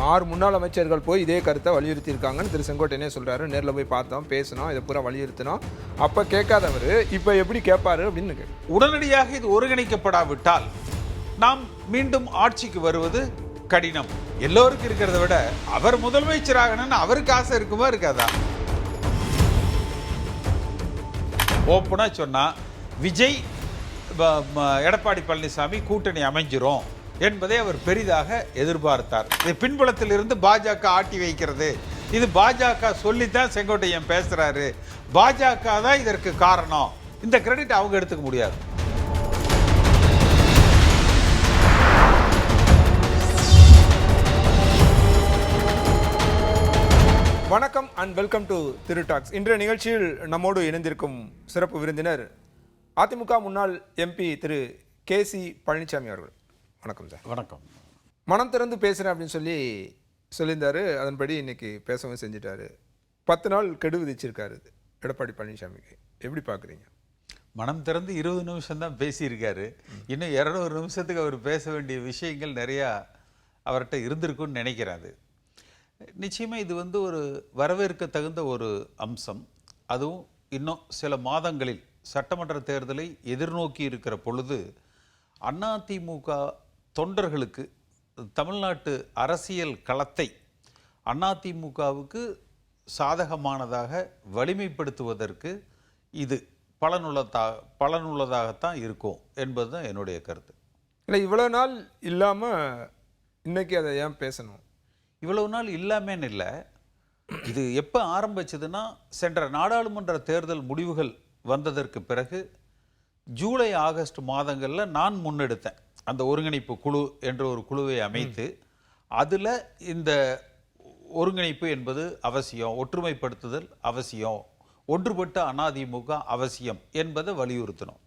6 முன்னாள் அமைச்சர்கள் போய் இதே கருத்தை வலியுறுத்தியிருக்காங்கன்னு திரு செங்கோட்டையனே சொல்கிறாரு. நேரில் போய் பார்த்தோம், பேசினோம், இதை பூரா வலியுறுத்தினோம். அப்போ கேட்காதவர் இப்போ எப்படி கேட்பாரு அப்படின்னு. உடனடியாக இது ஒருங்கிணைக்கப்படாவிட்டால் நாம் மீண்டும் ஆட்சிக்கு வருவது கடினம். எல்லோருக்கும் இருக்கிறத விட அவர் முதலமைச்சராகணும்னு அவருக்கு ஆசை இருக்குமா இருக்காதா? ஓப்பனா சொன்னா விஜய் எடப்பாடி பழனிசாமி கூட்டணி அமைஞ்சிரும் என்பதை அவர் பெரிதாக எதிர்பார்த்தார். இது பின்புலத்தில் இருந்து பாஜக ஆட்டி வைக்கிறது. இது பாஜக சொல்லித்தான் செங்கோட்டையன் பேசுறாரு. பாஜக தான் இதற்கு காரணம். இந்த கிரெடிட் அவங்க எடுத்துக்க முடியாது. வணக்கம் and welcome to Thiru talks. இன்றைய நிகழ்ச்சியில் நம்மோடு இணைந்திருக்கும் சிறப்பு விருந்தினர் அதிமுக முன்னாள் எம்பி திரு KC பழனிசாமி அவர்கள். வணக்கம் சார். வணக்கம். மனம் திறந்து பேசுகிறேன் அப்படின்னு சொல்லியிருந்தாரு. அதன்படி இன்னைக்கு பேசவும் செஞ்சிட்டாரு. 10 நாள் கெடு விதிச்சிருக்காரு எடப்பாடி பழனிசாமிக்கு. எப்படி பார்க்குறீங்க? மனம் திறந்து 20 நிமிஷம் தான் பேசியிருக்காரு. இன்னும் 200 நிமிஷத்துக்கு அவர் பேச வேண்டிய விஷயங்கள் நிறையா அவர்கிட்ட இருந்திருக்குன்னு நினைக்கிறாரு. நிச்சயமாக இது ஒரு வரவேற்க தகுந்த ஒரு அம்சம். அதுவும் இன்னும் சில மாதங்களில் சட்டமன்ற தேர்தலை எதிர்நோக்கி இருக்கிற பொழுது அதிமுக தொண்டர்களுக்கு தமிழ்நாட்டு அரசியல் களத்தை அதிமுகவுக்கு சாதகமானதாக வலிமைப்படுத்துவதற்கு இது பலனுள்ளதாகத்தான் இருக்கும் என்பது தான் என்னுடைய கருத்து. இல்லை, இவ்வளோ நாள் இல்லாமல் இன்னைக்கு அதை ஏன் பேசணும்? இவ்வளவு நாள் இல்லாமேன்னு இல்லை. இது எப்போ ஆரம்பிச்சதுன்னா சென்ற நாடாளுமன்ற தேர்தல் முடிவுகள் வந்ததற்கு பிறகு ஜூலை ஆகஸ்ட் மாதங்களில் நான் முன்னெடுத்தேன் அந்த ஒருங்கிணைப்பு குழு என்ற ஒரு குழுவை அமைத்து அதில் இந்த ஒருங்கிணைப்பு என்பது அவசியம், ஒற்றுமைப்படுத்துதல் அவசியம், ஒன்றுபட்ட அதிமுக அவசியம் என்பதை வலியுறுத்தினோம்.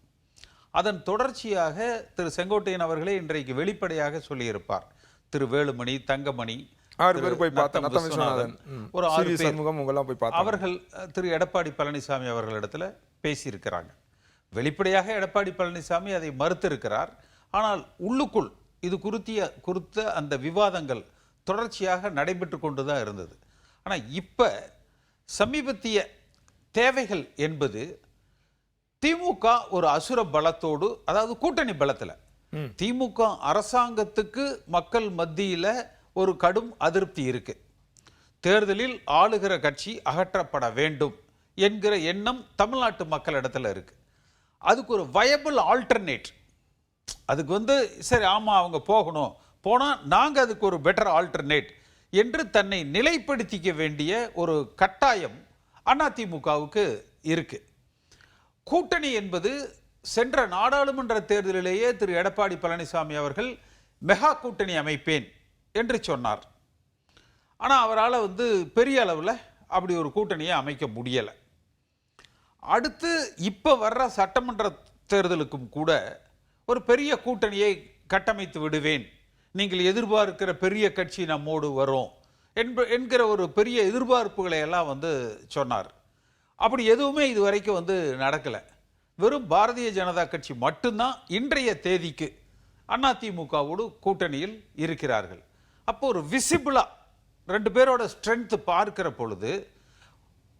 அதன் தொடர்ச்சியாக திரு செங்கோட்டையன் அவர்களே இன்றைக்கு வெளிப்படையாக சொல்லியிருப்பார். திரு வேலுமணி, தங்கமணி, 6 பேர் போய் பார்த்தோம். ஒரு 6 பேர் போய் பார்த்தோம். அவர்கள் திரு எடப்பாடி பழனிசாமி அவர்களிடத்துல பேசியிருக்கிறாங்க. வெளிப்படையாக எடப்பாடி பழனிசாமி அதை மறுத்திருக்கிறார். ஆனால் உள்ளுக்குள் இது குறித்த அந்த விவாதங்கள் தொடர்ச்சியாக நடைபெற்று கொண்டு தான் இருந்தது. ஆனால் இப்போ சமீபத்திய தேவைகள் என்பது திமுக ஒரு அசுர பலத்தோடு, அதாவது கூட்டணி பலத்தில் திமுக அரசாங்கத்துக்கு மக்கள் மத்தியில் ஒரு கடும் அதிருப்தி இருக்கு. தேர்தலில் ஆளுகிற கட்சி அகற்றப்பட வேண்டும் என்கிற எண்ணம் தமிழ்நாட்டு மக்களிடத்துல இருக்கு. அதுக்கு ஒரு வயபிள் ஆல்டர்னேட், அதுக்கு சரி ஆமா அவங்க போகணும், போனா நாங்க அதுக்கு ஒரு பெட்டர் ஆல்டர்னேட் என்று தன்னை நிலைப்படுத்திக்க வேண்டிய ஒரு கட்டாயம் அதிமுகவுக்கு இருக்கு. கூட்டணி என்பது சென்ற நாடாளுமன்ற தேர்தலிலேயே திரு எடப்பாடி பழனிசாமி அவர்கள் மெகா கூட்டணி அமைப்பேன் என்று சொன்னார். ஆனால் அவரால் பெரிய அளவில் அப்படி ஒரு கூட்டணியை அமைக்க முடியலை. அடுத்து இப்போ வர்ற சட்டமன்ற தேர்தலுக்கும் கூட ஒரு பெரிய கூட்டணியை கட்டமைத்து விடுவேன், நீங்கள் எதிர்பார்க்கிற பெரிய கட்சி நம்மோடு வரும் என்கிற ஒரு பெரிய எதிர்பார்ப்புகளை எல்லாம் சொன்னார். அப்படி எதுவுமே இது வரைக்கும் நடக்கலை. வெறும் பாரதிய ஜனதா கட்சி மட்டும்தான் இன்றைய தேதிக்கு அதிமுகவோடு கூட்டணியில் இருக்கிறார்கள். அப்போ ஒரு விசிபிளா 2 பேரோட ஸ்ட்ரென்த் பார்க்கிற பொழுது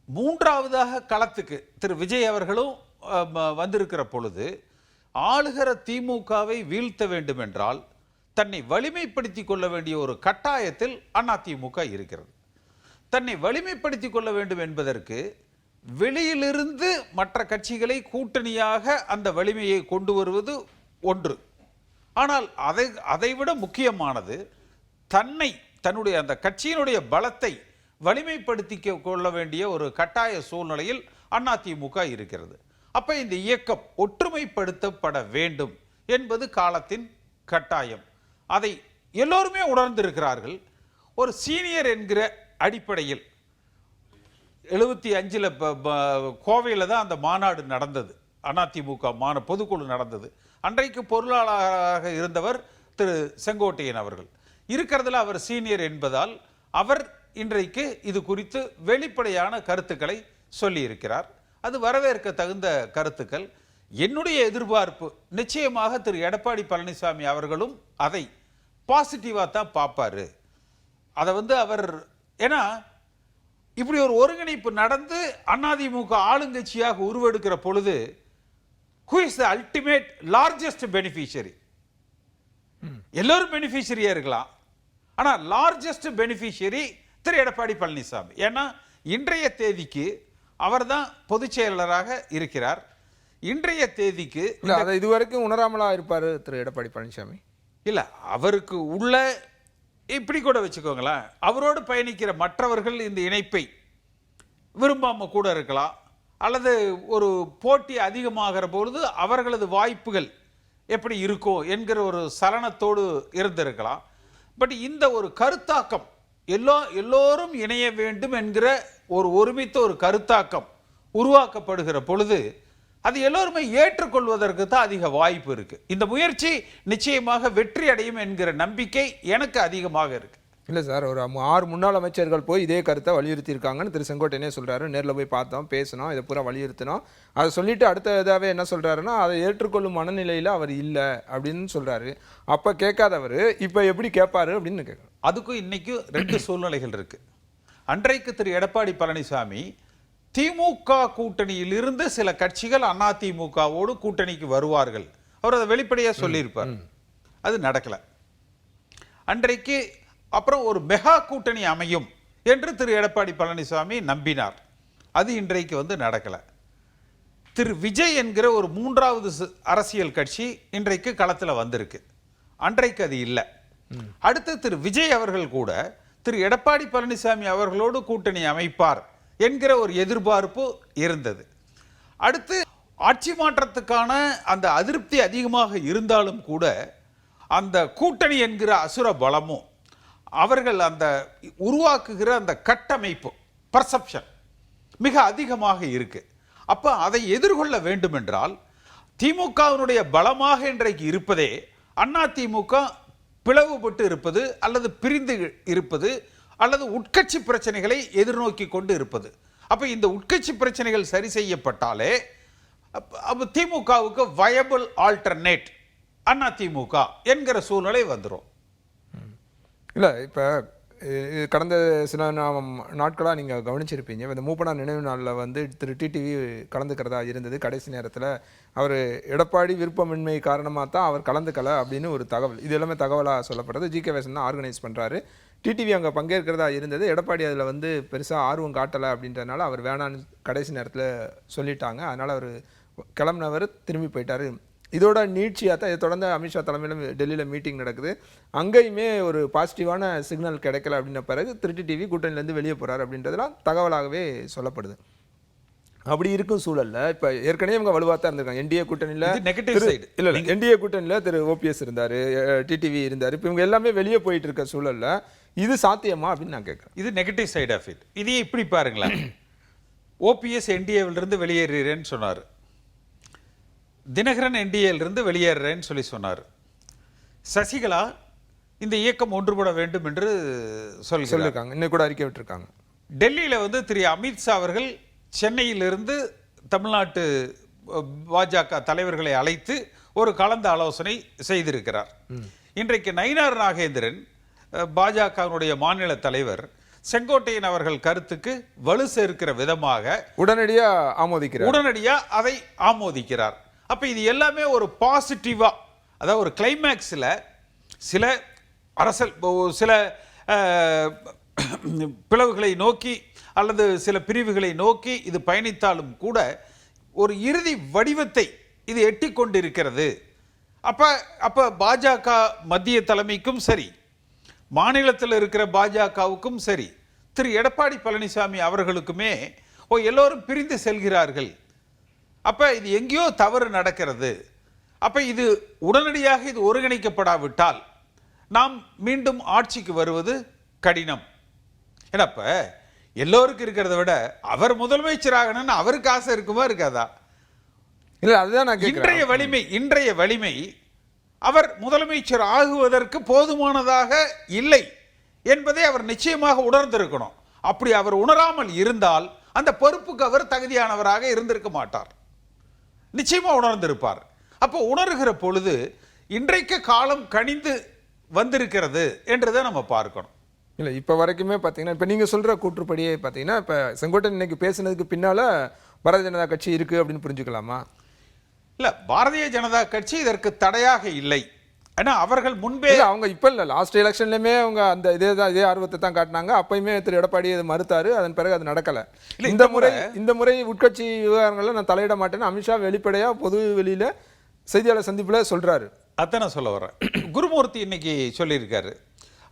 மூன்றாவதாக களத்துக்கு திரு விஜய் அவர்களும் வந்திருக்கிற பொழுது ஆளுகிற திமுகவை வீழ்த்த வேண்டும் என்றால் தன்னை வலிமைப்படுத்தி கொள்ள வேண்டிய ஒரு கட்டாயத்தில் அதிமுக இருக்கிறது. தன்னை வலிமைப்படுத்தி கொள்ள வேண்டும் என்பதற்கு வெளியிலிருந்து மற்ற கட்சிகளை கூட்டணியாக அந்த வலிமையை கொண்டு வருவது ஒன்று. ஆனால் அதைவிட முக்கியமானது தன்னுடைய அந்த கட்சியினுடைய பலத்தை வலிமைப்படுத்தி கொள்ள வேண்டிய ஒரு கட்டாய சூழ்நிலையில் அதிமுக இருக்கிறது. அப்ப இந்த இயக்கம் ஒற்றுமைப்படுத்தப்பட வேண்டும் என்பது காலத்தின் கட்டாயம். அதை எல்லோருமே உணர்ந்திருக்கிறார்கள். ஒரு சீனியர் என்கிற அடிப்படையில் 75 கோவையில் தான் அந்த மாநாடு நடந்தது, அதிமுக பொதுக்குழு நடந்தது. அன்றைக்கு பொருளாளராக இருந்தவர் திரு செங்கோட்டையன் அவர்கள் இருக்கிறதுல அவர் சீனியர் என்பதால் அவர் இன்றைக்கு இது குறித்து வெளிப்படையான கருத்துக்களை சொல்லி இருக்கிறார். அது வரவேற்க தகுந்த கருத்துக்கள். என்னுடைய எதிர்பார்ப்பு நிச்சயமாக திரு எடப்பாடி பழனிசாமி அவர்களும் அதை பாசிட்டிவா தான் பார்ப்பாரு. அதை வந்து அவர் ஏன்னா இப்படி ஒரு ஒருங்கிணைப்பு நடந்து அதிமுக ஆளுங்கட்சியாக உருவெடுக்கிற பொழுது who is the ultimate largest beneficiary? எல்லோரும் பெனிஃபிஷரியா இருக்கலாம், ஆனா லார்ஜஸ்ட் பெனிஃபிஷியரி திரு எடப்பாடி பழனிசாமி. ஏன்னா இன்றைய தேதிக்கு அவர்தான் பொதுச் செயலாளராக இருக்கிறார். இன்றைய தேதிக்கு அதை இதுவரைக்கும் உணராமலா இருப்பாரு திரு எடப்பாடி பழனிசாமி. இல்ல, அவருக்கு உள்ள இப்படி கூட வச்சுக்கோங்களேன், அவரோடு பயணிக்கிற மற்றவர்கள் இந்த இணைப்பை விரும்பாம கூட இருக்கலாம், அல்லது ஒரு போட்டி அதிகமாகிற பொழுது அவர்களது வாய்ப்புகள் எப்படி இருக்கும் என்கிற ஒரு சலனத்தோடு இருந்திருக்கலாம். பட் இந்த ஒரு கருத்தாக்கம் எல்லோரும் இணைய வேண்டும் என்கிற ஒரு ஒருமித்த ஒரு கருத்தாக்கம் உருவாக்கப்படுகிற பொழுது அது எல்லோருமே ஏற்றுக்கொள்வதற்கு தான் அதிக வாய்ப்பு இருக்கு. இந்த முயற்சி நிச்சயமாக வெற்றி அடையும் என்கிற நம்பிக்கை எனக்கு அதிகமாக இருக்கு. இல்லை சார், ஒரு 6 முன்னாள் அமைச்சர்கள் போய் இதே கருத்தை வலியுறுத்தி இருக்காங்கன்னு திரு செங்கோட்டையனே சொல்றாரு. நேரில் போய் பார்த்தோம், பேசணும், இதை பூரா வலியுறுத்தினோம். அதை சொல்லிட்டு அடுத்த இதாகவே என்ன சொல்றாருன்னா, அதை ஏற்றுக்கொள்ளும் மனநிலையில் அவர் இல்லை அப்படின்னு சொல்றாரு. அப்போ கேட்காதவர் இப்போ எப்படி கேட்பாரு அப்படின்னு கேட்குறேன். அதுக்கும் இன்னைக்கு 2 சூழ்நிலைகள் இருக்கு. அன்றைக்கு திரு எடப்பாடி பழனிசாமி திமுக கூட்டணியில் இருந்து சில கட்சிகள் அதிமுகவோடு கூட்டணிக்கு வருவார்கள், அவர் அதை வெளிப்படையா சொல்லியிருப்பார். அது நடக்கல. அன்றைக்கு அப்புறம் ஒரு மெகா கூட்டணி அமையும் என்று திரு எடப்பாடி பழனிசாமி நம்பினார். அது இன்றைக்கு வந்து நடக்கல. திரு விஜய் என்கிற ஒரு 3வது அரசியல் கட்சி இன்றைக்கு களத்தில் வந்திருக்கு. அன்றைக்கு அது இல்லை. அடுத்து திரு விஜய் அவர்கள் கூட திரு எடப்பாடி பழனிசாமி அவர்களோடு கூட்டணி அமைப்பார் என்கிற ஒரு எதிர்பார்ப்பு இருந்தது. அடுத்து ஆட்சி மாற்றத்துக்கான அந்த அதிருப்தி அதிகமாக இருந்தாலும் கூட அந்த கூட்டணி என்கிற அசுர பலமும் அவர்கள் அந்த உருவாக்குகிற அந்த கட்டமைப்பு பர்செப்ஷன் மிக அதிகமாக இருக்கு. அப்ப அதை எதிர்கொள்ள வேண்டும் என்றால் திமுகவினுடைய பலமாக இன்றைக்கு இருப்பதே அதிமுக பிளவுபட்டு இருப்பது, அல்லது பிரிந்து இருப்பது, அல்லது உட்கட்சி பிரச்சனைகளை எதிர்நோக்கி கொண்டு இருப்பது. அப்ப இந்த உட்கட்சி பிரச்சனைகள் சரி செய்யப்பட்டாலே திமுகவுக்கு வயபிள் ஆல்டர்னேட் அதிமுக என்கிற சூழ்நிலை வந்துடும். இல்லை, இப்போ கடந்த சில நாட்களாக நீங்கள் கவனிச்சிருப்பீங்க, இந்த மூப்பனார் நினைவு நாளில் வந்து திரு டிடிவி கலந்துக்கிறதா இருந்தது. கடைசி நேரத்தில் அவர் எடப்பாடி விருப்பமின்மை காரணமாக தான் அவர் கலந்துக்கலை அப்படின்னு ஒரு தகவல், இது எல்லாமே தகவலாக சொல்லப்படுறது. ஜி.கே. வாசன் தான் ஆர்கனைஸ் பண்ணுறாரு. டிடிவி அங்கே பங்கேற்கிறதா இருந்தது. எடப்பாடி அதில் வந்து பெருசாக ஆர்வம் காட்டலை அப்படின்றதுனால அவர் வேணான்னு கடைசி நேரத்தில் சொல்லிட்டாங்க. அதனால் அவர் கிளம்பினவர் திரும்பி போயிட்டார். இதோட நீட்சியாக தான் இதை தொடர்ந்து அமித்ஷா தலைமையில் டெல்லியில் மீட்டிங் நடக்குது. அங்கேயுமே ஒரு பாசிட்டிவான சிக்னல் கிடைக்கல அப்படின்ன பிறகு திரு டிடிவி கூட்டணியிலேருந்து வெளியே போகிறார் அப்படின்றதுலாம் தகவலாகவே சொல்லப்படுது. அப்படி இருக்கும் சூழல்ல இப்போ ஏற்கனவே இவங்க வலுவாக தான் இருந்திருக்காங்க. என்டிஏ கூட்டணியில் இல்லை என்டிஏ கூட்டணியில் திரு ஓபிஎஸ் இருந்தார், டிடிவி இருந்தார். இப்போ இவங்க எல்லாமே வெளியே போயிட்டு இருக்க சூழல்ல இது சாத்தியமா அப்படின்னு நான் கேட்குறேன். இது நெகட்டிவ் சைடு ஆஃப் இட். இதையே இப்படி பாருங்களேன். ஓபிஎஸ் என்டிஏவிலிருந்து வெளியேறேன்னு சொன்னார், தினகரன் என்டிஏலிருந்து வெளியேறேன்னு சொன்னார், சசிகலா இந்த இயக்கம் ஒன்றுபட வேண்டும் என்று சொல்லியிருக்காங்க. இன்னும் கூட அறிக்கை விட்டுருக்காங்க. டெல்லியில் வந்து திரு அமித்ஷா அவர்கள் சென்னையிலிருந்து தமிழ்நாட்டு பாஜக தலைவர்களை அழைத்து ஒரு கலந்த ஆலோசனை செய்திருக்கிறார். இன்றைக்கு நயினார் நாகேந்திரன் பாஜகவினுடைய மாநில தலைவர் செங்கோட்டையன் அவர்கள் கருத்துக்கு வலு சேர்க்கிற விதமாக உடனடியாக அதை ஆமோதிக்கிறார். அப்ப இது எல்லாமே ஒரு பாசிட்டிவா, அதாவது ஒரு கிளைமேக்ஸ்ல சில அரசியல் சில பிளவுகளை நோக்கி அல்லது சில பிரிவுகளை நோக்கி இது பயணித்தாலும் கூட ஒரு இறுதி வடிவத்தை இது எட்டி கொண்டிருக்கிறது. அப்ப பாஜக மத்திய தலைமைக்கும் சரி, மாநிலத்தில் இருக்கிற பாஜகவுக்கும் சரி, திரு எடப்பாடி பழனிசாமி அவர்களுக்குமே எல்லோரும் பிரிந்து செல்கிறார்கள். அப்ப இது எங்கேயோ தவறு நடக்கிறது. அப்ப இது உடனடியாக இது ஒருங்கிணைக்கப்படாவிட்டால் நாம் மீண்டும் ஆட்சிக்கு வருவது கடினம். ஏன்னாப்ப எல்லோருக்கும் இருக்கிறத விட அவர் முதலமைச்சராகணும்னு அவருக்கு ஆசை இருக்குமா இருக்காதா? இல்ல, அதுதான் நான் கேட்கிறேன். இன்றைய வலிமை அவர் முதலமைச்சர் ஆகுவதற்கு போதுமானதாக இல்லை என்பதை அவர் நிச்சயமாக உணர்ந்திருக்கணும். அப்படி அவர் உணராமல் இருந்தால் அந்த பொறுப்புக்கு அவர் தகுதியானவராக இருந்திருக்க மாட்டார். நிச்சயமா உணர்ந்திருப்பார். அப்போ உணர்கிற பொழுது இன்றைக்கு காலம் கனிந்து வந்திருக்கிறது என்றதை நம்ம பார்க்கணும். இல்லை இப்போ வரைக்குமே பார்த்தீங்கன்னா இப்போ நீங்கள் சொல்கிற கூற்றுப்படியே பார்த்தீங்கன்னா இப்போ செங்கோட்டையன் இன்னைக்கு பேசுனதுக்கு பின்னால் பாரதிய ஜனதா கட்சி இருக்குது அப்படின்னு புரிஞ்சுக்கலாமா? இல்ல, பாரதிய ஜனதா கட்சி இதற்கு தடையாக இல்லை. ஆனா அவர்கள் முன்பே இல்ல, அவங்க இப்போ இல்லை, லாஸ்ட் எலெக்ஷன்லையுமே அவங்க அந்த இதே ஆர்வத்தை தான் காட்டினாங்க. அப்பயுமே திரு எடப்பாடி அதை மறுத்தாரு. அதன் பிறகு அது நடக்கலை. இல்ல, இந்த முறை உட்கட்சி விவகாரங்களில் நான் தலையிட மாட்டேன்னு அமித்ஷா வெளிப்படையாக பொது வெளியில செய்தியாளர் சந்திப்பில் சொல்றாரு. அதான் நான் சொல்ல வரேன். குருமூர்த்தி இன்னைக்கு சொல்லியிருக்காரு,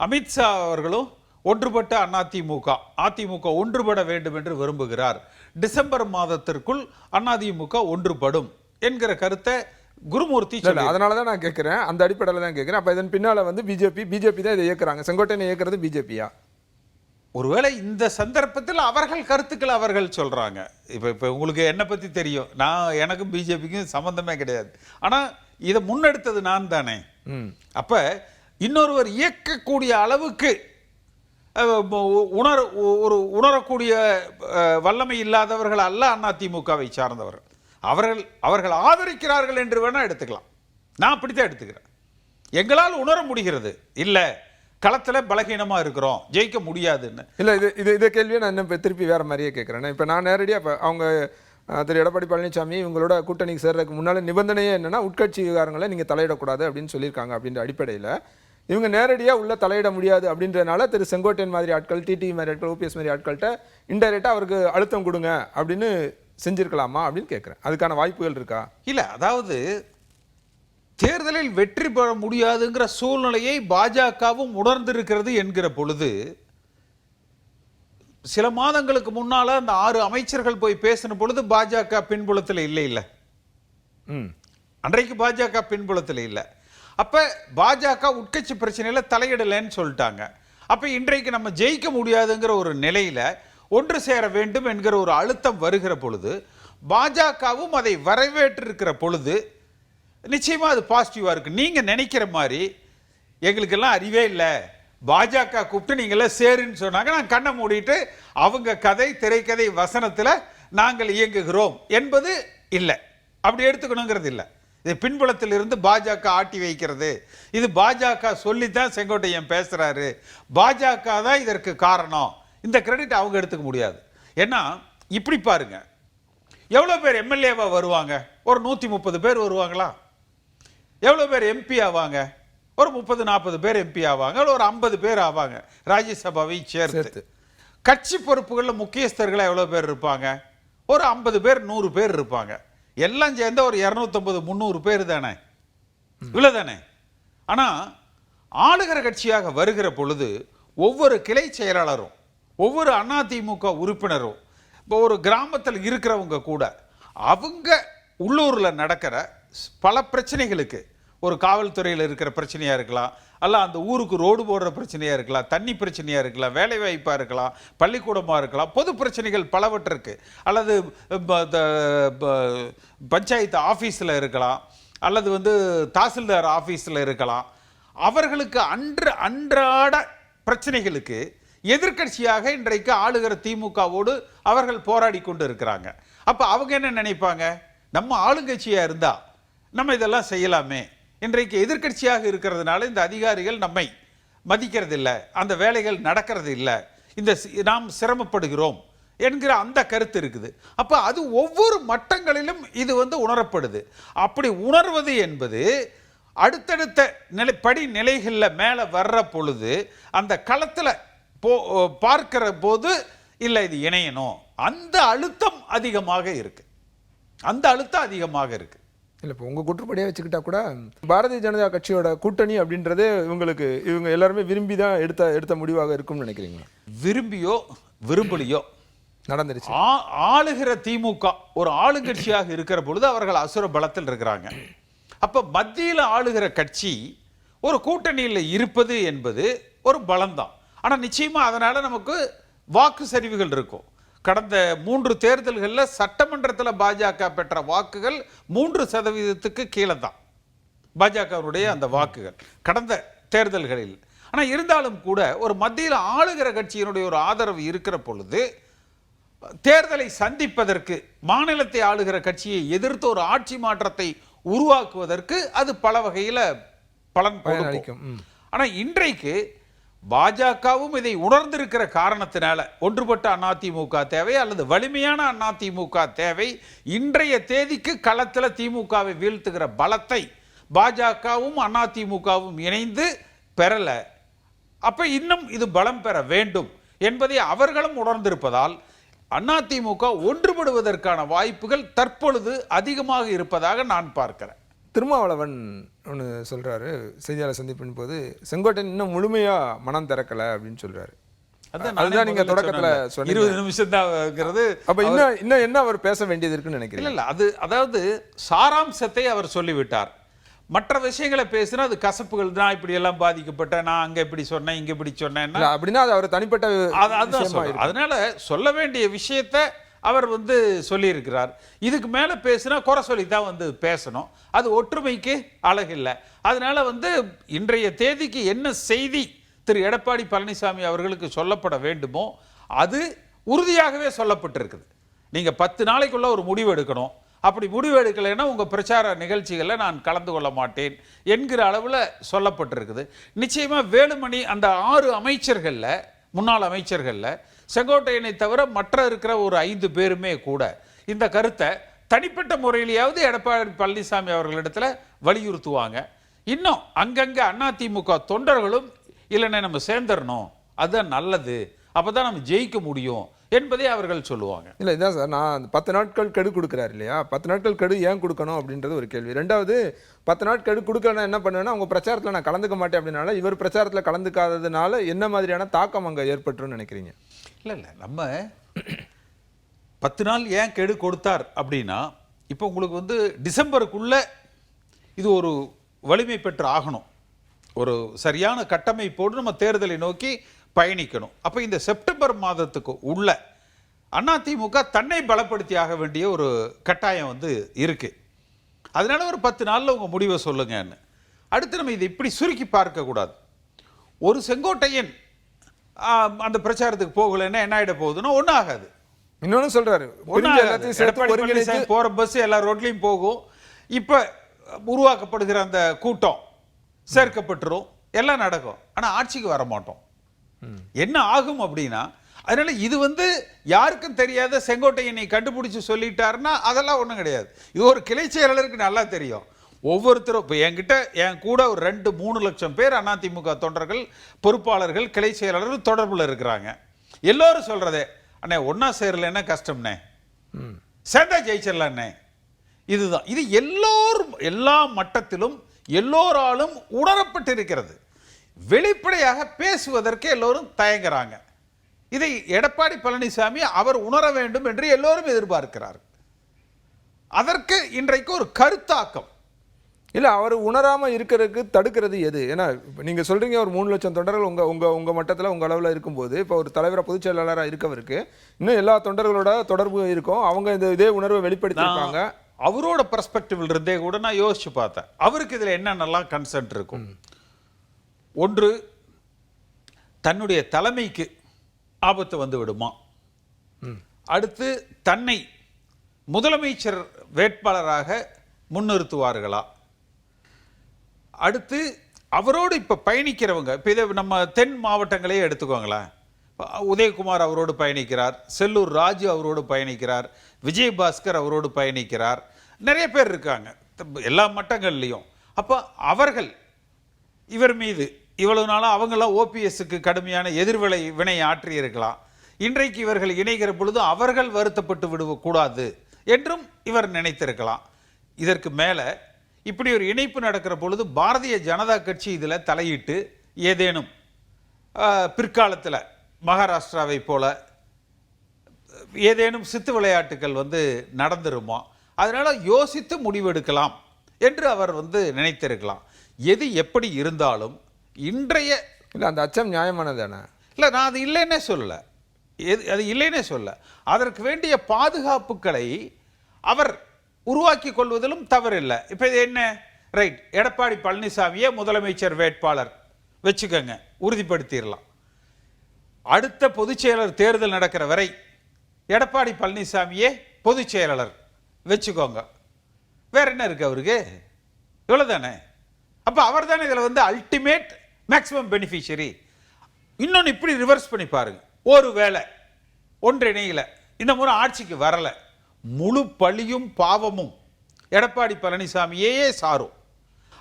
அமித்ஷா அவர்களும் ஒன்றுபட்ட அதிமுக ஒன்றுபட வேண்டும் என்று விரும்புகிறார், டிசம்பர் மாதத்திற்குள் அதிமுக ஒன்றுபடும் என்கிற கருத்தை குருமூர்த்தி இல்ல, அதனால தான் நான் கேட்கிறேன். அந்த அடிப்படையில் தான் கேட்கிறேன். அப்ப இதன் பின்னால வந்து பிஜேபி தான் இதை இயக்குறாங்க. செங்கோட்டையனை இயக்குறது பிஜேபியா? ஒருவேளை இந்த சந்தர்ப்பத்தில் அவர்கள் கருத்துக்களை அவர்கள் சொல்றாங்க. இப்ப உங்களுக்கு என்ன பத்தி தெரியும், எனக்கும் பிஜேபிக்கும் சம்பந்தமே கிடையாது. ஆனா இதை முன்னெடுத்தது நான் தானே. அப்ப இன்னொருவர் இயக்கக்கூடிய அளவுக்கு உணரக்கூடிய வல்லமை இல்லாதவர்கள் அல்ல அதிமுகவை சார்ந்தவர்கள். அவர்கள் ஆதரிக்கிறார்கள் என்று வேணா எடுத்துக்கலாம். நான் அப்படித்தான் எடுத்துக்கிறேன். எங்களால் உணர முடிகிறது, இல்ல களத்துல பலகீனமா இருக்கிறோம், ஜெயிக்க முடியாதுன்னு. இல்ல, இது கேள்வியை நான் இன்னும் திருப்பி வேற மாதிரியே கேட்கிறேன். இப்ப நான் நேரடியா அவங்க திரு எடப்பாடி பழனிசாமி இவங்களோட கூட்டணிக்கு சேர்றதுக்கு முன்னால நிபந்தனையே என்னன்னா உட்கட்சி விவகாரங்களை நீங்க தலையிடக்கூடாது அப்படின்னு சொல்லியிருக்காங்க. அப்படின்ற அடிப்படையில் இவங்க நேரடியா உள்ள தலையிட முடியாது அப்படின்றனால திரு செங்கோட்டையன் மாதிரி ஆட்கள், டிடிவி மாதிரி ஆட்கள், ஓபிஎஸ் மாதிரி ஆட்கள்கிட்ட இன்டைரக்டா அவருக்கு அழுத்தம் கொடுங்க அப்படின்னு செஞ்சிருக்கலாமா அப்படின்னு கேட்கிறேன். அதுக்கான வாய்ப்புகள் இருக்கா? இல்ல, அதாவது தேர்தலில் வெற்றி பெற முடியாதுங்கிற சூழ்நிலையை பாஜகவும் உணர்ந்திருக்கிறது என்கிற பொழுது, சில மாதங்களுக்கு முன்னால அந்த 6 அமைச்சர்கள் போய் பேசின பொழுது பாஜக பின்புலத்தில் இல்லை. அன்றைக்கு பாஜக பின்புலத்தில் இல்லை. அப்ப பாஜக உட்கட்சி பிரச்சனையில தலையிடலன்னு சொல்லிட்டாங்க. அப்ப இன்றைக்கு நம்ம ஜெயிக்க முடியாதுங்கிற ஒரு நிலையில ஒன்று சேர வேண்டும் என்கிற ஒரு அழுத்தம் வருகிற பொழுது, பாஜகவும் அதை வரவேற்றிருக்கிற பொழுது நிச்சயமா அது பாசிட்டிவா இருக்கு. நீங்க நினைக்கிற மாதிரி எங்களுக்கெல்லாம் அறிவே இல்லை, பாஜக கூப்பிட்டு நீங்களாம் சேருன்னு சொன்னாங்க, நான் கண்ணை மூடிட்டு அவங்க கதை, திரைக்கதை, வசனத்துல நாங்கள் இயங்குகிறோம் என்பது இல்லை. அப்படி எடுத்துக்கணுங்கிறது இல்லை. இது பின்புலத்தில் இருந்து பாஜக ஆட்டி வைக்கிறது. இது பாஜக சொல்லித்தான் செங்கோட்டையன் பேசுறாரு, பாஜக தான் இதற்கு காரணம். இந்த கிரெடிட் அவங்க எடுத்துக்க முடியாது. ஏன்னா இப்படி பாருங்க, எவ்வளவு பேர் எம்எல்ஏவா வருவாங்க? ஒரு 130 பேர் வருவாங்களா? எவ்வளவு பேர் எம்பி ஆவாங்க? ஒரு 30-40 பேர் எம்பி ஆவாங்க, ஒரு 50 பேர் ஆவாங்க ராஜ்யசபாவை சேர்த்து. கட்சி பொறுப்புகளில் முக்கியஸ்தர்கள் எவ்வளவு பேர் இருப்பாங்க? ஒரு 50 பேர் 100 பேர் இருப்பாங்க. எல்லாம் சேர்ந்த ஒரு 250-300 பேர் தானே, இவ்வளவுதானே. ஆனா ஆளுகிற கட்சியாக வருகிற பொழுது ஒவ்வொரு கிளை செயலாளரும், ஒவ்வொரு அதிமுக உறுப்பினரும், இப்போ ஒரு கிராமத்தில் இருக்கிறவங்க கூட அவங்க உள்ளூர்ல நடக்கிற பல பிரச்சனைகளுக்கு, ஒரு காவல்துறையில் இருக்கிற பிரச்சனையா இருக்கலாம், அல்ல அந்த ஊருக்கு ரோடு போடுற பிரச்சனையா இருக்கலாம், தண்ணி பிரச்சனையா இருக்கலாம், வேலை வாய்ப்பா இருக்கலாம், பள்ளிக்கூடமா இருக்கலாம், பொது பிரச்சனைகள் பலவற்றிற்கு, அல்லது பஞ்சாயத்து ஆபீஸ்ல இருக்கலாம், அல்லது தாசில்தார் ஆபீஸ்ல இருக்கலாம். அவர்களுக்கு அன்றாட பிரச்சனைகளுக்கு எதிர்க்கட்சியாக இன்றைக்கு ஆளுகிற திமுகவோடு அவர்கள் போராடி கொண்டு இருக்கிறாங்க. அப்ப அவங்க என்ன நினைப்பாங்க, நம்ம ஆளுங்கட்சியா இருந்தா நம்ம இதெல்லாம் செய்யலாமே. இன்றைக்கு எதிர்க்கட்சியாக இருக்கிறதுனால இந்த அதிகாரிகள் நம்மை மதிக்கிறது இல்லை, அந்த வேலைகள் நடக்கிறது இல்லை, நாம் சிரமப்படுகிறோம் என்கிற அந்த கருத்து இருக்குது. அப்ப அது ஒவ்வொரு மட்டங்களிலும் இது உணரப்படுது. அப்படி உணர்வது என்பது அடுத்தடுத்த படிநிலைகளில் மேலே வர்ற பொழுது அந்த களத்தில் பார்க்கிற போது இல்லை இது இணையணும், அந்த அழுத்தம் அதிகமாக இருக்கு. இல்லை, இப்போ உங்கள் குற்றப்படியாக வச்சுக்கிட்டா கூட பாரதிய ஜனதா கட்சியோட கூட்டணி அப்படின்றது இவங்க எல்லாருமே விரும்பி தான் எடுத்த முடிவாக இருக்கும்னு நினைக்கிறீங்களா? விரும்பியோ விரும்பலையோ நடந்துருச்சு. ஆளுகிற திமுக ஒரு ஆளுங்கட்சியாக இருக்கிற பொழுது அவர்கள் அசுர பலத்தில் இருக்கிறாங்க. அப்ப மத்தியில் ஆளுகிற கட்சி ஒரு கூட்டணியில் இருப்பது என்பது ஒரு பலம்தான். ஆனால் நிச்சயமா அதனால நமக்கு வாக்கு சரிவுகள் இருக்கும். கடந்த 3 தேர்தல்களில் சட்டமன்றத்தில் பாஜக பெற்ற வாக்குகள் 3% கீழே தான் பாஜகவுடைய அந்த வாக்குகள் கடந்த தேர்தல்களில். ஆனால் இருந்தாலும் கூட ஒரு மத்தியில் ஆளுகிற கட்சியினுடைய ஒரு ஆதரவு இருக்கிற பொழுது தேர்தலை சந்திப்பதற்கு, மாநிலத்தை ஆளுகிற கட்சியை எதிர்த்து ஒரு ஆட்சி மாற்றத்தை உருவாக்குவதற்கு அது பல வகையில் பலன் கொடுக்கும். ஆனால் இன்றைக்கு பாஜகவும் இதை உணர்ந்திருக்கிற காரணத்தினால ஒன்றுபட்ட அதிமுக தேவை அல்லது வலிமையான அதிமுக தேவை. இன்றைய தேதிக்கு களத்தில் திமுகவை வீழ்த்துகிற பலத்தை பாஜகவும் அதிமுகவும் இணைந்து பெறல. அப்ப இன்னும் இது பலம் பெற வேண்டும் என்பதை அவர்களும் உணர்ந்திருப்பதால் அதிமுக ஒன்றுபடுவதற்கான வாய்ப்புகள் தற்பொழுது அதிகமாக இருப்பதாக நான் பார்க்கிறேன். திருமாவளவன் ஒன்று சொல்றாரு செய்தியாளர் சந்திப்பின் போது, செங்கோட்டையன் இன்னும் முழுமையா மனம் திறக்கல அப்படின்னு சொல்றாரு. அதுதான் நீங்க தொடக்கத்துல சொன்னீங்க 20 நிமிஷம் தான்ங்கிறது. அப்ப இன்னும் என்ன அவர் பேச வேண்டியது இருக்குன்னு நினைக்கிறீங்க? இல்ல அது அதாவது சாராம்சத்தை அவர் சொல்லிவிட்டார். மற்ற விஷயங்களை பேசினா அது கசப்புகள் தான். இப்படி எல்லாம் பாதிக்கப்பட்ட, நான் அங்க இப்படி சொன்னேன் இங்க இப்படி சொன்னேன்னா அப்படின்னா அது அவர் தனிப்பட்ட அதனால சொல்ல வேண்டிய விஷயத்தை அவர் சொல்லி இருக்கிறார். இதுக்கு மேல பேசினா குறை சொல்லி தான் பேசணும். அது ஒற்றுமைக்கு அழகில்லை. அதனால இன்றைய தேதிக்கு என்ன செய்தி திரு எடப்பாடி பழனிசாமி அவர்களுக்கு சொல்லப்பட வேண்டுமோ அது உறுதியாகவே சொல்லப்பட்டிருக்குது. நீங்க 10 நாளைக்குள்ள ஒரு முடிவு எடுக்கணும். அப்படி முடிவு எடுக்கலைன்னா உங்க பிரச்சார நிகழ்ச்சிகளில் நான் கலந்து கொள்ள மாட்டேன் என்கிற அளவில் சொல்லப்பட்டிருக்குது. நிச்சயமா வேலுமணி அந்த 6 அமைச்சர்கள்ல, முன்னாள் அமைச்சர்கள்ல செங்கோட்டையனை தவிர மற்ற இருக்கிற ஒரு 5 பேருமே கூட இந்த கருத்தை தனிப்பட்ட முறையிலேயாவது எடப்பாடி பழனிசாமி அவர்களிடத்துல வலியுறுத்துவாங்க. இன்னும் அங்கங்க அதிமுக தொண்டர்களும் இல்லைன்னா நம்ம சேர்ந்துடணும், அதுதான் நல்லது, அப்பதான் நம்ம ஜெயிக்க முடியும் என்பதை அவர்கள் சொல்லுவாங்க. இல்லை இதான் சார், நான் 10 நாட்கள் கெடு கொடுக்குறாரு இல்லையா, 10 நாட்கள் கெடு ஏன் கொடுக்கணும் அப்படின்றது ஒரு கேள்வி. ரெண்டாவது, 10 நாட்கள் கெடு கொடுக்கலன்னா என்ன பண்ணுவேன்னா, அவங்க பிரச்சாரத்தில் நான் கலந்துக்க மாட்டேன் அப்படின்னால இவர் பிரச்சாரத்தில் கலந்துக்காததுனால என்ன மாதிரியான தாக்கம் அங்கே ஏற்பட்டுருன்னு நினைக்கிறீங்க? இல்லை நம்ம 10 நாள் ஏன் கெடு கொடுத்தார் அப்படின்னா, இப்போ உங்களுக்கு டிசம்பருக்குள்ள இது ஒரு வலிமை பெற்று ஆகணும். ஒரு சரியான கட்டமைப்போடு நம்ம தேர்தலை நோக்கி பயணிக்கணும். அப்ப இந்த செப்டம்பர் மாதத்துக்கு உள்ள அதிமுக தன்னை பலப்படுத்தி ஆக வேண்டிய ஒரு கட்டாயம் இருக்கு. அதனால ஒரு 10 நாள்ல உங்க முடிவை சொல்லுங்கன்னு. அடுத்து நம்ம இதை இப்படி சுருக்கி பார்க்க கூடாது. ஒரு செங்கோட்டையன் அந்த பிரச்சாரத்துக்கு போகலைன்னா என்ன ஆயிட போகுதுன்னா ஒன்றும் ஆகாது. இன்னொன்னு சொல்றாரு, போற பஸ் எல்லா ரோட்லையும் போகும். இப்ப உருவாக்கப்படுகிற அந்த கூட்டம் சேர்க்கப்பட்டுரும், எல்லாம் நடக்கும். ஆனா ஆட்சிக்கு வர மாட்டோம். என்ன ஆகும் அப்படின்னா, அதனால இது யாருக்கும் தெரியாத செங்கோட்டையனை கண்டுபிடிச்சு சொல்லிட்டாருன்னா அதெல்லாம் ஒன்றும் கிடையாது. இது ஒரு கிளை செயலாளருக்கு நல்லா தெரியும். ஒவ்வொருத்தரும் இப்போ என் கூட ஒரு 2-3 லட்சம் பேர் அதிமுக தொண்டர்கள், பொறுப்பாளர்கள், கிளை செயலாளர்கள் தொடர்பில் இருக்கிறாங்க. எல்லோரும் சொல்றதே, அண்ணே ஒன்னா சேரலன்னா கஷ்டம்னே, சேர்ந்தா ஜெயிச்சிடலான்னே. இதுதான். இது எல்லோரும் எல்லா மட்டத்திலும் எல்லோராலும் உணரப்பட்டிருக்கிறது. வெளிப்படையாக பேசுவதற்கு எல்லோரும் தயங்குறாங்க. இதை எடப்பாடி பழனிசாமி அவர் உணர வேண்டும் என்று எல்லோரும் எதிர்பார்க்கிறார். அதற்கு இன்றைக்கு ஒரு கருத்தாக்கம் இல்லை, அவர் உணராமல் இருக்கிறதுக்கு தடுக்கிறது எது? ஏன்னா நீங்க சொல்றீங்க ஒரு 3 லட்சம் தொண்டர்கள் உங்க மட்டத்தில் உங்க அளவில் இருக்கும்போது, இப்போ ஒரு தலைவராக பொதுச் செயலாளராக இருக்கவருக்கு இன்னும் எல்லா தொண்டர்களோட தொடர்பு இருக்கும். அவங்க இதே உணர்வை வெளிப்படுத்திருப்பாங்க. அவரோட பெர்ஸ்பெக்டிவ்ல இருந்தே கூட நான் யோசிச்சு பார்த்தேன். அவருக்கு இதுல என்னென்னலாம் கன்சென்ட் இருக்கும். ஒன்று, தன்னுடைய தலைமைக்கு ஆபத்து விடுமா. அடுத்து, தன்னை முதலமைச்சர் வேட்பாளராக முன்னிறுத்துவார்களா. அடுத்து, அவரோடு இப்ப பயணிக்கிறவங்க, இப்ப இதை நம்ம தென் மாவட்டங்களே எடுத்துக்கோங்களேன். உதயகுமார் அவரோடு பயணிக்கிறார், செல்லூர் ராஜு அவரோடு பயணிக்கிறார், விஜயபாஸ்கர் அவரோடு பயணிக்கிறார், நிறைய பேர் இருக்காங்க எல்லா மட்டங்கள்லையும். அப்போ அவர்கள் இவர் மீது இவ்வளவு நாளாக அவங்களாம் ஓபிஎஸ்க்கு கடுமையான வினை ஆற்றி இருக்கலாம். இன்றைக்கு இவர்கள் இணைகிற பொழுது அவர்கள் வருத்தப்பட்டு விடக்கூடாது என்றும் இவர் நினைத்திருக்கலாம். இதற்கு மேலே இப்படி ஒரு இணைப்பு நடக்கிற பொழுது பாரதிய ஜனதா கட்சி இதில் தலையிட்டு ஏதேனும் பிற்காலத்தில் மகாராஷ்டிராவை போல ஏதேனும் சித்து விளையாட்டுகள் நடந்துருமா, அதனால யோசித்து முடிவெடுக்கலாம் என்று அவர் நினைத்திருக்கலாம். எது எப்படி இருந்தாலும் இன்றைய இல்லை, அந்த அச்சம் நியாயமானது தானே. இல்லை, நான் அது இல்லைன்னே சொல்லலை, அது இல்லைன்னே சொல்ல. அதற்கு வேண்டிய பாதுகாப்புகளை அவர் உருவாக்கி கொள்வதிலும் தவறில்லை. இப்போ இது என்ன, ரைட், எடப்பாடி பழனிசாமியே முதலமைச்சர் வேட்பாளர் வச்சுக்கோங்க, உறுதிப்படுத்திடலாம். அடுத்த பொதுச் செயலர் தேர்தல் நடக்கிற வரை எடப்பாடி பழனிசாமியே பொதுச் செயலாளர் வச்சுக்கோங்க. வேற என்ன இருக்கு அவருக்கு? இவ்வளவுதானே. அப்ப அவர் தானே இதுல அல்டிமேட் மேக்சிமம் பெனிஃபிஷியரி. இன்னொன்னு இப்படி ரிவர்ஸ் பண்ணி பாருங்க. ஒருவேளை ஒன்றிணையில இந்த முறை ஆட்சிக்கு வரல, முழு பழியும் பாவமும் எடப்பாடி பழனிசாமியே சாரும்.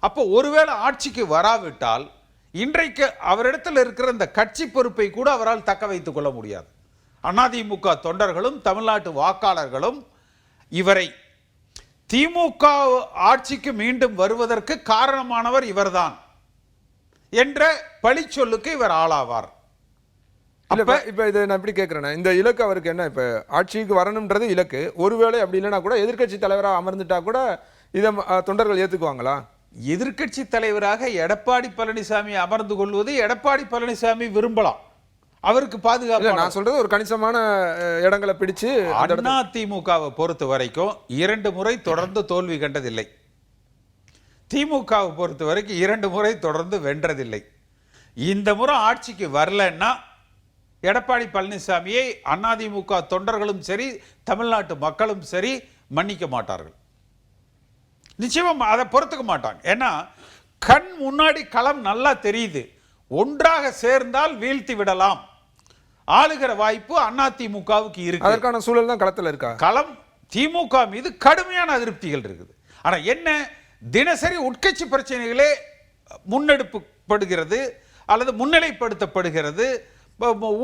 அப்போ ஒருவேளை ஆட்சிக்கு வராவிட்டால் இன்றைக்கு அவரிடத்தில் இருக்கிற இந்த கட்சி பொறுப்பை கூட அவரால் தக்க வைத்துக் கொள்ள முடியாது. அதிமுக தொண்டர்களும் தமிழ்நாட்டு வாக்காளர்களும் இவரை திமுக ஆட்சிக்கு மீண்டும் வருவதற்கு காரணமானவர் இவர்தான் என்ற பழிச்சொல்லுக்கு இவர் ஆளாவார். இப்ப இதை நான் எப்படி கேட்கிறேன்னா, இந்த இலக்கு அவருக்கு என்ன? இப்ப ஆட்சிக்கு வரணும்ன்றது இலக்கு. ஒருவேளை அப்படி இல்லைன்னா கூட எதிர்க்கட்சி தலைவராக அமர்ந்துட்டா கூட இதை தொண்டர்கள் ஏத்துக்குவாங்களா? எதிர்க்கட்சி தலைவராக எடப்பாடி பழனிசாமி அமர்ந்து கொள்வது எடப்பாடி பழனிசாமி விரும்பலாம், அவருக்கு பாதுகாப்பு. நான் சொல்றது ஒரு கணிசமான இடங்களை பிடிச்சு. அதிமுகவை பொறுத்த வரைக்கும் 2 முறை தொடர்ந்து தோல்வி கண்டதில்லை. திமுகவை பொறுத்த வரைக்கும் 2 முறை தொடர்ந்து வென்றதில்லை. இந்த முறை ஆட்சிக்கு வரலன்னா எடப்பாடி பழனிசாமியை அதிமுக தொண்டர்களும் சரி தமிழ்நாட்டு மக்களும் சரி மன்னிக்க மாட்டார்கள். நிச்சயமா அதை பொறுத்துக்க மாட்டாங்க. ஏன்னா கண் முன்னாடி களம் நல்லா தெரியுது. ஒன்றாக சேர்ந்தால் வீழ்த்தி விடலாம் ஆளுகிற வாய்ப்பு அதிமுகவுக்கு இருக்கு. அதற்கான சூழல் தான் களத்தில் இருக்கா? களம் திமுக மீது கடுமையான அதிருப்திகள் இருக்குது. ஆனா என்ன, தினசரி உட்கட்சி பிரச்சனைகளே முன்னெடுக்கப்படுகிறது அல்லது முன்னிலைப்படுத்தப்படுகிறது,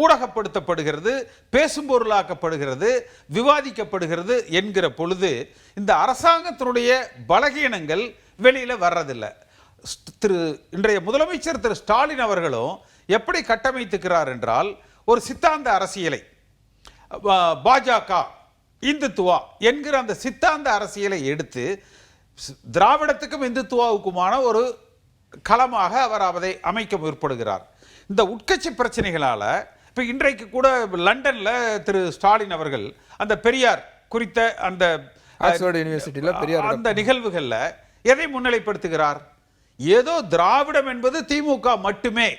ஊடகப்படுத்தப்படுகிறது, பேசும் பொருளாக்கப்படுகிறது, விவாதிக்கப்படுகிறது என்கிற பொழுது இந்த அரசாங்கத்தினுடைய பலகீனங்கள் வெளியில வர்றதில்லை. இன்றைய முதலமைச்சர் திரு ஸ்டாலின் அவர்களும் எப்படி கட்டமைத்துக்கிறார் என்றால், ஒரு சித்தாந்த அரசியலை, பாஜக இந்துத்துவா என்கிற அந்த சித்தாந்த அரசியலை எடுத்து திராவிடத்துக்கும் இந்துத்துவாவுக்குமான ஒரு களமாக அவர் அதை அமைக்க முற்படுகிறார். இந்த உட்கட்சி பிரச்சனைகளால இப்ப இன்றைக்கு கூட லண்டன்ல திரு ஸ்டாலின் அவர்கள் அந்த பெரியார் குறித்த அந்த யூனிவர்சிட்டியில பெரியார் அந்த நிகழ்வுகள்ல எதை முன்னிலைப்படுத்துகிறார்? ஏதோ திராவிடம் என்பது திமுக மட்டுமே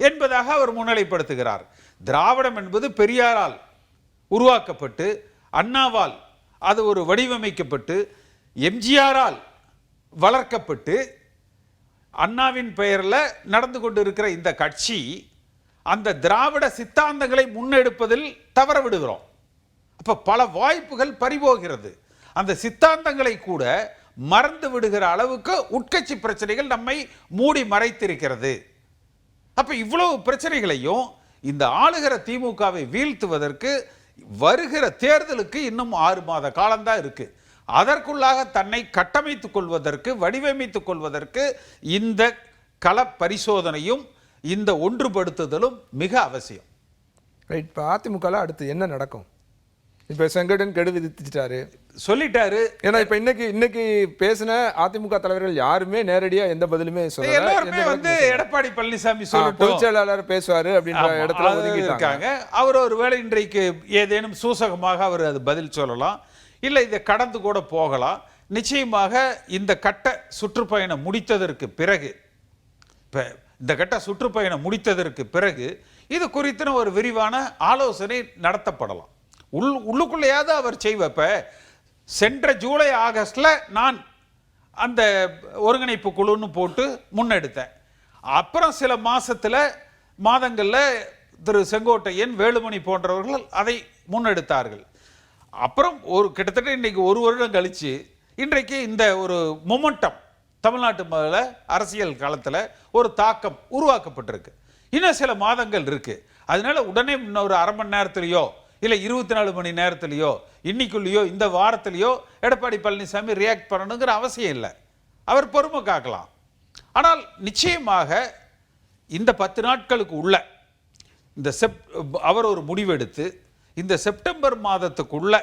என்பதாக அவர் முன்னிலைப்படுத்துகிறார். திராவிடம் என்பது பெரியாரால் உருவாக்கப்பட்டு, அண்ணாவால் அது ஒரு வடிவமைக்கப்பட்டு, எம்ஜிஆரால் வளர்க்கப்பட்டு, அண்ணாவின் பெயரில் நடந்து கொண்டு இருக்கிற இந்த கட்சி அந்த திராவிட சித்தாந்தங்களை முன்னெடுப்பதில் தவற விடுகிறோம். அப்ப பல வாய்ப்புகள் பறிபோகிறது. அந்த சித்தாந்தங்களை கூட மறந்து விடுகிற அளவுக்கு உட்கட்சி பிரச்சனைகள் நம்மை மூடி மறைத்திருக்கிறது. அப்ப இவ்வளவு பிரச்சனைகளையும் இந்த ஆளுகிற திமுகவை வீழ்த்துவதற்கு வருகிற தேர்தலுக்கு இன்னும் 6 மாத காலம்தான் இருக்கு. அதற்குள்ளாக தன்னை கட்டமைத்துக் கொள்வதற்கு, வடிவமைத்துக் கொள்வதற்கு இந்த கள பரிசோதனையும் இந்த ஒன்றுபடுத்துதலும் மிக அவசியம். ரைட். இப்போ அதிமுக அடுத்து என்ன நடக்கும்? இப்போ செங்கோட்டையன் கெடு விதிச்சிட்டாரு, சொல்லிட்டாரு. ஏன்னா இப்ப இன்னைக்கு பேசின அதிமுக தலைவர்கள் யாருமே நேரடியா எந்த பதிலுமே சொல்லல. எல்லாருமே எடப்பாடி பழனிசாமி பொதுச் செயலாளர் பேசுவாரு அப்படின்ற இடத்துல ஒதுங்கிட்டாங்க. அவர் ஒருவேளை இன்றைக்கு ஏதேனும் சூசகமாக அவர் அது பதில் சொல்லலாம், இல்லை இதை கடந்து கூட போகலாம். நிச்சயமாக இந்த கட்ட சுற்றுப்பயணம் முடித்ததற்கு பிறகு, இந்த கட்ட சுற்றுப்பயணம் முடித்ததற்கு பிறகு இது குறித்து ஒரு விரிவான ஆலோசனை நடத்தப்படலாம். உள்ளுக்குள்ளையாவது அவர் செய்வப்ப சென்ற ஜூலை ஆகஸ்ட்ல நான் அந்த ஒருங்கிணைப்பு குழுன்னு போட்டு முன்னெடுத்தேன். அப்புறம் சில மாதங்கள்ல திரு செங்கோட்டையன், வேலுமணி போன்றவர்கள் அதை முன்னெடுத்தார்கள். அப்புறம் கிட்டத்தட்ட இன்னைக்கு 1 வருடம் கழிச்சு இன்றைக்கு இந்த ஒரு மொமெண்டம் தமிழ்நாட்டு அரசியல் களத்தில் ஒரு தாக்கம் உருவாக்கப்பட்டிருக்கு. இன்னும் சில மாதங்கள் இருக்கு. அதனால உடனே இன்னொரு அரை மணி நேரத்திலேயோ இல்லை 24 மணி நேரத்திலேயோ இன்னைக்குள்ளேயோ இந்த வாரத்திலேயோ எடப்பாடி பழனிசாமி ரியாக்ட் பண்ணணுங்கிற அவசியம் இல்லை. அவர் பொறுமை காக்கலாம். ஆனால் நிச்சயமாக இந்த 10 நாட்களுக்கு உள்ள இந்த அவர் ஒரு முடிவெடுத்து இந்த செப்டம்பர் மாதத்துக்குள்ள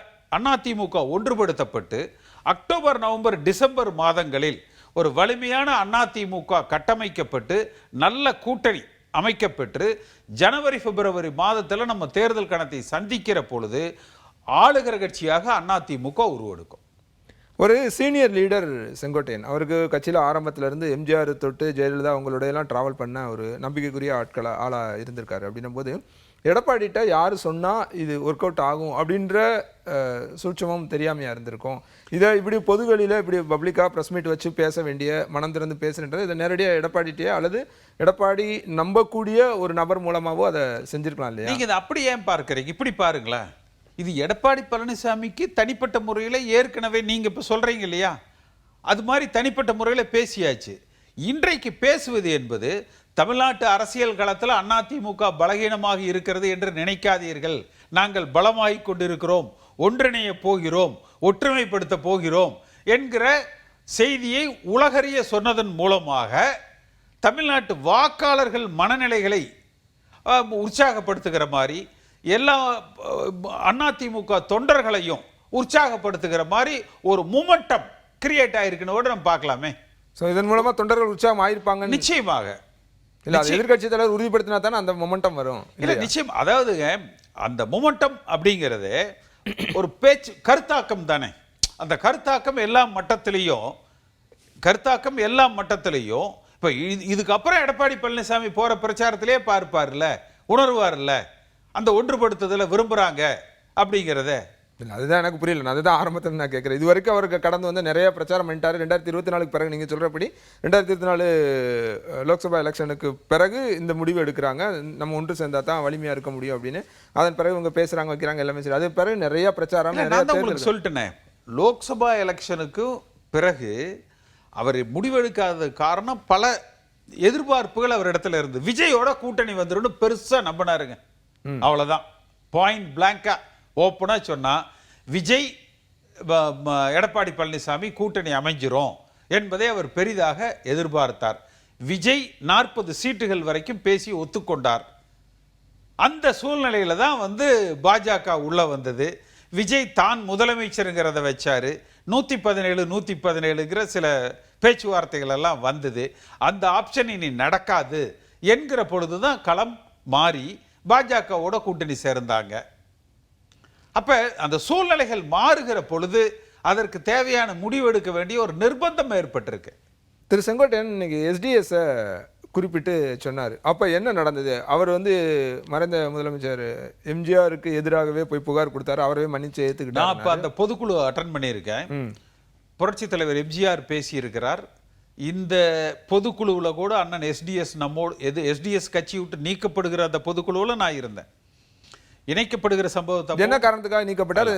அதிமுக ஒன்றுபடுத்தப்பட்டு அக்டோபர், நவம்பர், டிசம்பர் மாதங்களில் ஒரு வலிமையான அதிமுக கட்டமைக்கப்பட்டு நல்ல கூட்டணி அமைக்கப்பட்டு ஜனவரி, பிப்ரவரி மாதத்தில் நம்ம தேர்தல் கணத்தை சந்திக்கிற பொழுது ஆளுகிற கட்சியாக அதிமுக உருவெடுக்கும். ஒரு சீனியர் லீடர் செங்கோட்டையன் அவருக்கு கட்சியில் ஆரம்பத்திலேருந்து எம்ஜிஆர் தொட்டு ஜெயலலிதா அவங்களோடையெல்லாம் ட்ராவல் பண்ண ஒரு நம்பிக்கைக்குரிய ஆளாக இருந்திருக்காரு. அப்படின்னும் போது எடப்பாடிட்ட யார் சொன்னால் இது ஒர்க் அவுட் ஆகும் அப்படின்ற சூட்சமும் தெரியாமையாக இருந்திருக்கும். இதை இப்படி பொதுவெளியில் இப்படி பப்ளிக்காக ப்ரெஸ் மீட் வச்சு பேச வேண்டிய மனம் திறந்து பேசுகின்றது இதை நேரடியாக எடப்பாடிட்டே அல்லது எடப்பாடி நம்பக்கூடிய ஒரு நபர் மூலமாகவோ அதை செஞ்சுருக்கலாம் இல்லையா? நீங்கள் இதை அப்படி ஏன் பார்க்குறீங்க? இப்படி பாருங்களேன், இது எடப்பாடி பழனிசாமிக்கு தனிப்பட்ட முறையில் ஏற்கனவே நீங்கள் இப்போ சொல்கிறீங்க இல்லையா, அது மாதிரி தனிப்பட்ட முறையில் பேசியாச்சு. இன்றைக்கு பேசுவது என்பது தமிழ்நாட்டு அரசியல் களத்தில் அதிமுக பலகீனமாக இருக்கிறது என்று நினைக்காதீர்கள். நாங்கள் பலமாகி கொண்டிருக்கிறோம், ஒன்றிணைய போகிறோம், ஒற்றுமைப்படுத்த போகிறோம் என்கிற செய்தியை உலகறிய சொன்னதன் மூலமாக தமிழ்நாட்டு வாக்காளர்கள் மனநிலைகளை உற்சாகப்படுத்துகிற மாதிரி எல்லா அதிமுக தொண்டர்களையும் உற்சாகப்படுத்துகிற மாதிரி ஒரு மூமெண்டம் கிரியேட் ஆயிருக்குன்னு கூட நம்ம பார்க்கலாமே. ஸோ இதன் மூலமா தொண்டர்கள் உற்சாகம் ஆயிருப்பாங்க. நிச்சயமாக இல்ல, எதிர்கட்சி தலைவர் உறுதிப்படுத்தினா தானே அந்த மொமெண்டம் வரும். இல்ல நிச்சயம், அதாவதுங்க அந்த மொமெண்டம் அப்படிங்கிறது ஒரு பேச்சு கருத்தாக்கம் தானே. அந்த கருத்தாக்கம் எல்லா மட்டத்திலையும் இப்போ இதுக்கப்புறம் எடப்பாடி பழனிசாமி போற பிரச்சாரத்திலே பார்ப்பார்ல, உணர்வார்ல, அந்த ஒன்றுபடுத்துதலை விரும்புறாங்க அப்படிங்கிறத. இல்லை, அதுதான் எனக்கு புரியல. நான் அதுதான் ஆரம்பத்தில் நான் கேட்குறேன். இது வரைக்கும் அவருக்கு கடந்து வந்து நிறைய பிரச்சாரம் பண்ணிட்டாரு. 2024 பிறகு நீங்கள் சொல்கிறபடி 2024 லோக்சபா எலெக்ஷனுக்கு பிறகு இந்த முடிவு எடுக்கிறாங்க. நம்ம ஒன்று சேர்ந்தா தான் வலிமையாக இருக்க முடியும் அப்படின்னு. அதன் பிறகு இவங்க பேசுகிறாங்க, வைக்கிறாங்க, எல்லாமே சரி. அது பிறகு நிறைய பிரச்சாரம். நான் உங்களுக்கு சொல்லிட்டேனே, லோக்சபா எலெக்ஷனுக்கு பிறகு அவர் முடிவெடுக்காத காரணம் பல எதிர்பார்ப்புகள் அவர் இடத்துல இருந்து. விஜயோட கூட்டணி வந்துடும் பெருசாக நம்பினாருங்க, அவ்வளோதான். பாயிண்ட் பிளாங்கா ஓப்பனாக சொன்னால் விஜய் எடப்பாடி பழனிசாமி கூட்டணி அமைஞ்சிரும் என்பதை அவர் பெரிதாக எதிர்பார்த்தார். விஜய் 40 சீட்டுகள் வரைக்கும் பேசி ஒத்துக்கொண்டார். அந்த சூழ்நிலையில தான் வந்து பாஜக உள்ள வந்தது. விஜய் தான் முதலமைச்சருங்கிறத வச்சாரு. 117 சில பேச்சுவார்த்தைகள் எல்லாம் வந்தது. அந்த ஆப்ஷன் இனி நடக்காது என்கிற பொழுதுதான் களம் மாறி பாஜகவோட கூட்டணி சேர்ந்தாங்க. அப்ப அந்த சூழ்நிலைகள் மாறுகிற பொழுது அதற்கு தேவையான முடிவெடுக்க வேண்டிய ஒரு நிர்பந்தம் ஏற்பட்டிருக்கு. திரு செங்கோட்டையன் இன்னைக்கு எஸ்டிஎஸ் குறிப்பிட்டு சொன்னார். அப்ப என்ன நடந்தது? அவர் வந்து மறைந்த முதலமைச்சர் எம்ஜிஆருக்கு எதிராகவே போய் புகார் கொடுத்தாரு, அவரவே மன்னிச்சு ஏத்துக்கிட்டார். நான் இப்ப அந்த பொதுக்குழு அட்டன் பண்ணியிருக்கேன். புரட்சி தலைவர் எம்ஜிஆர் பேசி இருக்கிறார். இந்த பொதுக்குழுவில் கூட அண்ணன் எஸ்டிஎஸ் நம்மோடு எஸ்டிஎஸ் கட்சி விட்டு நீக்கப்படுகிற அந்த பொதுக்குழுவில் நான் இருந்தேன். இணைக்கப்படுகிற சம்பவத்தை என்ன காரணத்துக்காக நீக்கப்பட்டார்,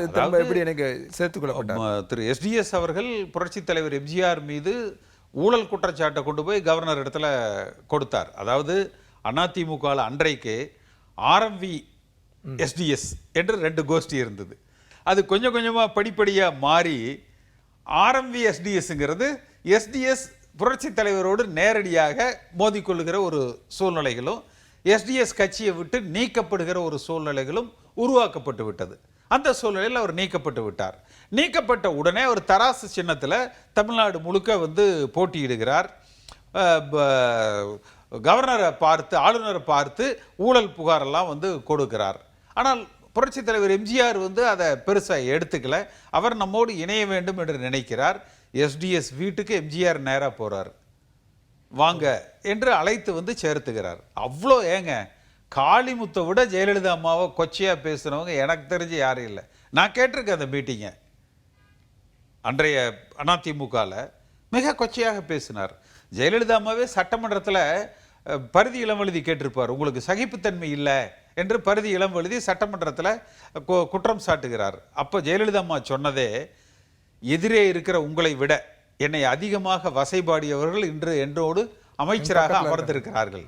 எப்படி எனக்கு சேர்த்துக்கொள்ளப்பட்டார்? திரு எஸ்டிஎஸ் அவர்கள் புரட்சி தலைவர் எம்ஜிஆர் மீது ஊழல் குற்றச்சாட்டை கொண்டு போய் கவர்னர் இடத்துல கொடுத்தார். அதாவது அதிமுக அன்றைக்கு ஆர்எம்வி எஸ்டிஎஸ் என்று 2 கோஷ்டி இருந்தது. அது கொஞ்சம் கொஞ்சமாக படிப்படியாக மாறி ஆர்எம்வி எஸ்டிஎஸ்ங்கிறது எஸ்டிஎஸ் புரட்சி தலைவரோடு நேரடியாக மோதிக்கொள்ளுகிற ஒரு சூழ்நிலைகளும் எஸ்டிஎஸ் கட்சியை விட்டு நீக்கப்படுகிற ஒரு சூழ்நிலைகளும் உருவாக்கப்பட்டு விட்டது. அந்த சூழ்நிலையில் அவர் நீக்கப்பட்டு விட்டார். நீக்கப்பட்ட உடனே அவர் தராசு சின்னத்தில் தமிழ்நாடு முழுக்க வந்து போட்டியிடுகிறார். கவர்னரை பார்த்து, ஆளுநரை பார்த்து ஊழல் புகாரெல்லாம் வந்து கொடுக்கிறார். ஆனால் புரட்சி தலைவர் எம்ஜிஆர் வந்து அதை பெருசாக எடுத்துக்கல. அவர் நம்மோடு இணைய வேண்டும் என்று நினைக்கிறார். எஸ்டிஎஸ் வீட்டுக்கு எம்ஜிஆர் நேராக போகிறார். வாங்க என்று அழைத்து வந்து சேர்த்துக்கிறார். அவ்வளோ ஏங்க, காளிமுத்தை விட ஜெயலலிதா அம்மாவை கொச்சையாக பேசுகிறவங்க எனக்கு தெரிஞ்சு யாரும் இல்லை. நான் கேட்டிருக்கேன் அந்த மீட்டிங்கை. அன்றைய அதிமுகவில் மிக கொச்சையாக பேசினார். ஜெயலலிதா அம்மாவே சட்டமன்றத்தில் பரிதி இளம் கேட்டிருப்பார், உங்களுக்கு சகிப்புத்தன்மை இல்லை என்று பரிதி இளம் சட்டமன்றத்தில் குற்றம் சாட்டுகிறார். அப்போ ஜெயலலிதா அம்மா சொன்னதே, எதிரே இருக்கிற உங்களை விட என்னை அதிகமாக வசைபாடியவர்கள் இன்று என்னோடு அமைச்சராக அமர்ந்திருக்கிறார்கள்.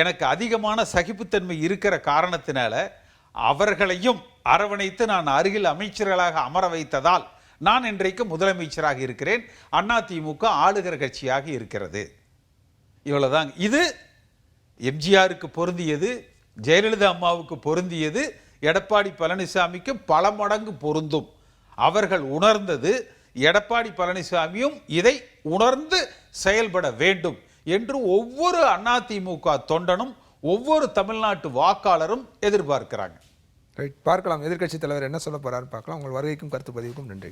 எனக்கு அதிகமான சகிப்புத்தன்மை இருக்கிற காரணத்தினால அவர்களையும் அரவணைத்து நான் அருகில் அமைச்சர்களாக அமர வைத்ததால் நான் இன்றைக்கு முதலமைச்சராக இருக்கிறேன். அதிமுக ஆளுகிற கட்சியாக இருக்கிறது. இவ்வளவுதான். இது எம்ஜிஆருக்கு பொருந்தியது, ஜெயலலிதா அம்மாவுக்கு பொருந்தியது, எடப்பாடி பழனிசாமிக்கு பல மடங்கு பொருந்தும். அவர்கள் உணர்ந்தது, எடப்பாடி பழனிசாமியும் இதை உணர்ந்து செயல்பட வேண்டும் என்று ஒவ்வொரு அதிமுக தொண்டனும் ஒவ்வொரு தமிழ்நாட்டு வாக்காளரும் எதிர்பார்க்கிறாங்க. பார்க்கலாம் எதிர்க்கட்சி தலைவர் என்ன சொல்ல போறாரு பார்க்கலாம். உங்கள் வருகைக்கும் கருத்து பதிவுக்கும் நன்றி.